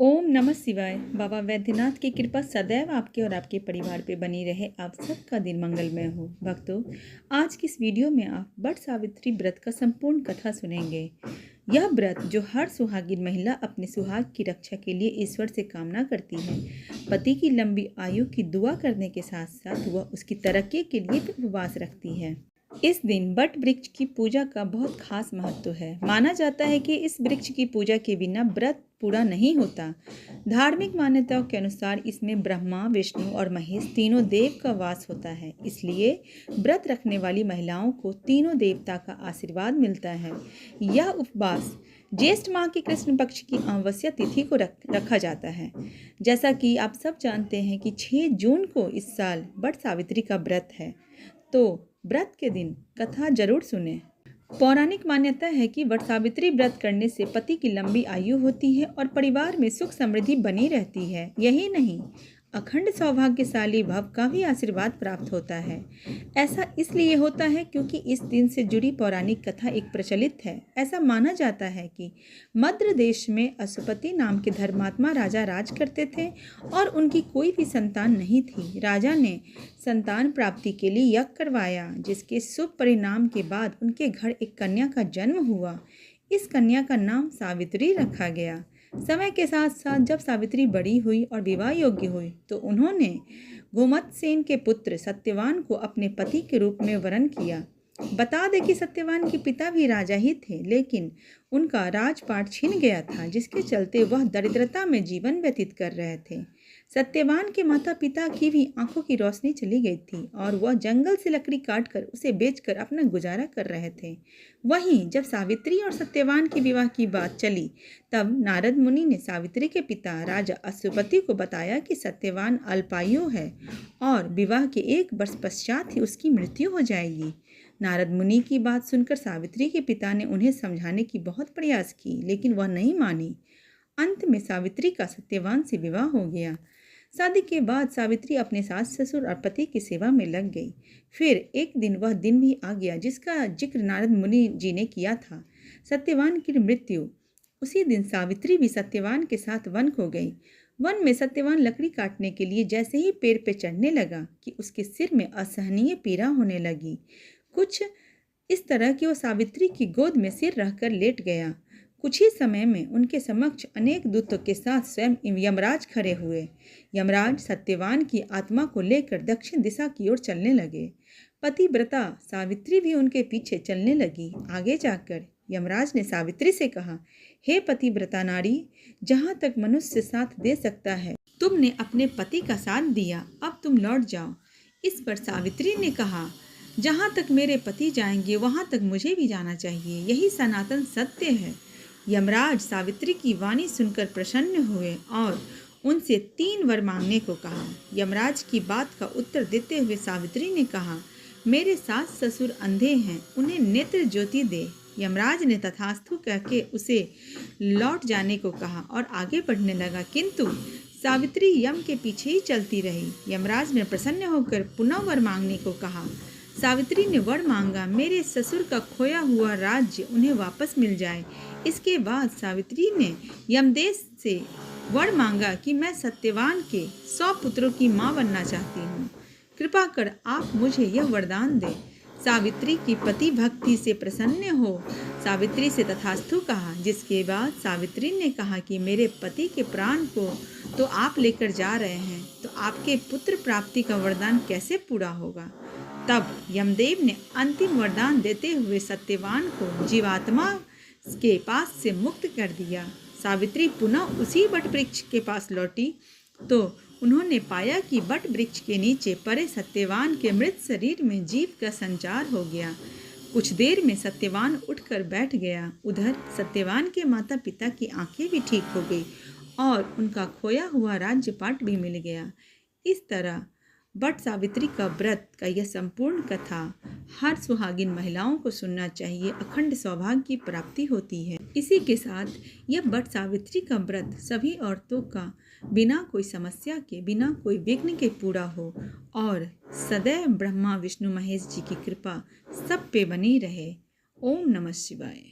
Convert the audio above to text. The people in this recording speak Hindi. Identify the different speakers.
Speaker 1: ओम नमः शिवाय। बाबा वैद्यनाथ की कृपा सदैव आपके और आपके परिवार पे बनी रहे। आप सबका दिन मंगलमय हो। भक्तों, आज की इस वीडियो में आप वट सावित्री व्रत का संपूर्ण कथा सुनेंगे। यह व्रत जो हर सुहागिन महिला अपने सुहाग की रक्षा के लिए ईश्वर से कामना करती है, पति की लंबी आयु की दुआ करने के साथ साथ वह उसकी तरक्की के लिए भी उपवास रखती है। इस दिन वट वृक्ष की पूजा का बहुत खास महत्व है। माना जाता है कि इस वृक्ष की पूजा के बिना व्रत पूरा नहीं होता। धार्मिक मान्यताओं के अनुसार इसमें ब्रह्मा, विष्णु और महेश तीनों देव का वास होता है। इसलिए व्रत रखने वाली महिलाओं को तीनों देवता का आशीर्वाद मिलता है। यह उपवास ज्येष्ठ माह के कृष्ण पक्ष की अमावस्या तिथि को रखा जाता है। जैसा कि आप सब जानते हैं कि 6 जून को इस साल वट सावित्री का व्रत है, तो व्रत के दिन कथा जरूर सुने। पौराणिक मान्यता है कि वट सावित्री व्रत करने से पति की लंबी आयु होती है और परिवार में सुख समृद्धि बनी रहती है। यही नहीं, अखंड सौभाग्यशाली भव का भी आशीर्वाद प्राप्त होता है। ऐसा इसलिए होता है क्योंकि इस दिन से जुड़ी पौराणिक कथा एक प्रचलित है। ऐसा माना जाता है कि मद्र देश में अश्वपति नाम के धर्मात्मा राजा राज करते थे और उनकी कोई भी संतान नहीं थी। राजा ने संतान प्राप्ति के लिए यज्ञ करवाया, जिसके शुभ परिणाम के बाद उनके घर एक कन्या का जन्म हुआ। इस कन्या का नाम सावित्री रखा गया। समय के साथ साथ जब सावित्री बड़ी हुई और विवाह योग्य हुई तो उन्होंने गोमतसेन के पुत्र सत्यवान को अपने पति के रूप में वरण किया। बता दें कि सत्यवान के पिता भी राजा ही थे, लेकिन उनका राजपाट छिन गया था, जिसके चलते वह दरिद्रता में जीवन व्यतीत कर रहे थे। सत्यवान के माता पिता की भी आंखों की रोशनी चली गई थी और वह जंगल से लकड़ी काटकर उसे बेचकर अपना गुजारा कर रहे थे। वहीं जब सावित्री और सत्यवान के विवाह की बात चली, तब नारद मुनि ने सावित्री के पिता राजा अश्वपति को बताया कि सत्यवान अल्पायु है और विवाह के 1 वर्ष पश्चात ही उसकी मृत्यु हो जाएगी। नारद मुनि की बात सुनकर सावित्री के पिता ने उन्हें समझाने की बहुत प्रयास की, लेकिन वह नहीं मानी। अंत में सावित्री का सत्यवान से विवाह हो गया। शादी के बाद सावित्री अपने सास ससुर और पति की सेवा में लग गई। फिर एक दिन वह दिन भी आ गया जिसका जिक्र नारद मुनि जी ने किया था, सत्यवान की मृत्यु। उसी दिन सावित्री भी सत्यवान के साथ वन को गई। वन में सत्यवान लकड़ी काटने के लिए जैसे ही पेड़ पे चढ़ने लगा कि उसके सिर में असहनीय पीड़ा होने लगी। कुछ इस तरह कि वो सावित्री की गोद में सिर रखकर लेट गया। कुछ ही समय में उनके समक्ष अनेक दूतों के साथ स्वयं यमराज खड़े हुए। यमराज सत्यवान की आत्मा को लेकर दक्षिण दिशा की ओर चलने लगे। पतिव्रता सावित्री भी उनके पीछे चलने लगी। आगे जाकर यमराज ने सावित्री से कहा, हे पतिव्रता नारी, जहाँ तक मनुष्य साथ दे सकता है तुमने अपने पति का साथ दिया, अब तुम लौट जाओ। इस पर सावित्री ने कहा, जहाँ तक मेरे पति जाएंगे वहाँ तक मुझे भी जाना चाहिए, यही सनातन सत्य है। यमराज सावित्री की वाणी सुनकर प्रसन्न हुए और उनसे 3 वर मांगने को कहा। यमराज की बात का उत्तर देते हुए सावित्री ने कहा, मेरे सास ससुर अंधे हैं, उन्हें नेत्र ज्योति दे। यमराज ने तथास्तु कहकर उसे लौट जाने को कहा और आगे बढ़ने लगा, किंतु सावित्री यम के पीछे ही चलती रही। यमराज ने प्रसन्न होकर पुनः वर मांगने को कहा। सावित्री ने वर मांगा, मेरे ससुर का खोया हुआ राज्य उन्हें वापस मिल जाए। इसके बाद सावित्री ने यमदेव से वर मांगा कि मैं सत्यवान के 100 पुत्रों की मां बनना चाहती हूँ, कृपा कर आप मुझे यह वरदान दें। सावित्री की पति भक्ति से प्रसन्न हो सावित्री से तथास्तु कहा। जिसके बाद सावित्री ने कहा कि मेरे पति के प्राण को तो आप लेकर जा रहे हैं, तो आपके पुत्र प्राप्ति का वरदान कैसे पूरा होगा। तब यमदेव ने अंतिम वरदान देते हुए सत्यवान को जीवात्मा के पास से मुक्त कर दिया। सावित्री पुनः उसी वट वृक्ष के पास लौटी तो उन्होंने पाया कि वट वृक्ष के नीचे पड़े सत्यवान के मृत शरीर में जीव का संचार हो गया। कुछ देर में सत्यवान उठकर बैठ गया। उधर सत्यवान के माता पिता की आंखें भी ठीक हो गई और उनका खोया हुआ राज्यपाट भी मिल गया। इस तरह वट सावित्री का व्रत का यह संपूर्ण कथा हर सुहागिन महिलाओं को सुनना चाहिए। अखंड सौभाग्य की प्राप्ति होती है। इसी के साथ यह वट सावित्री का व्रत सभी औरतों का बिना कोई समस्या के, बिना कोई विघ्न के पूरा हो और सदैव ब्रह्मा विष्णु महेश जी की कृपा सब पे बनी रहे। ओम नमः शिवाय।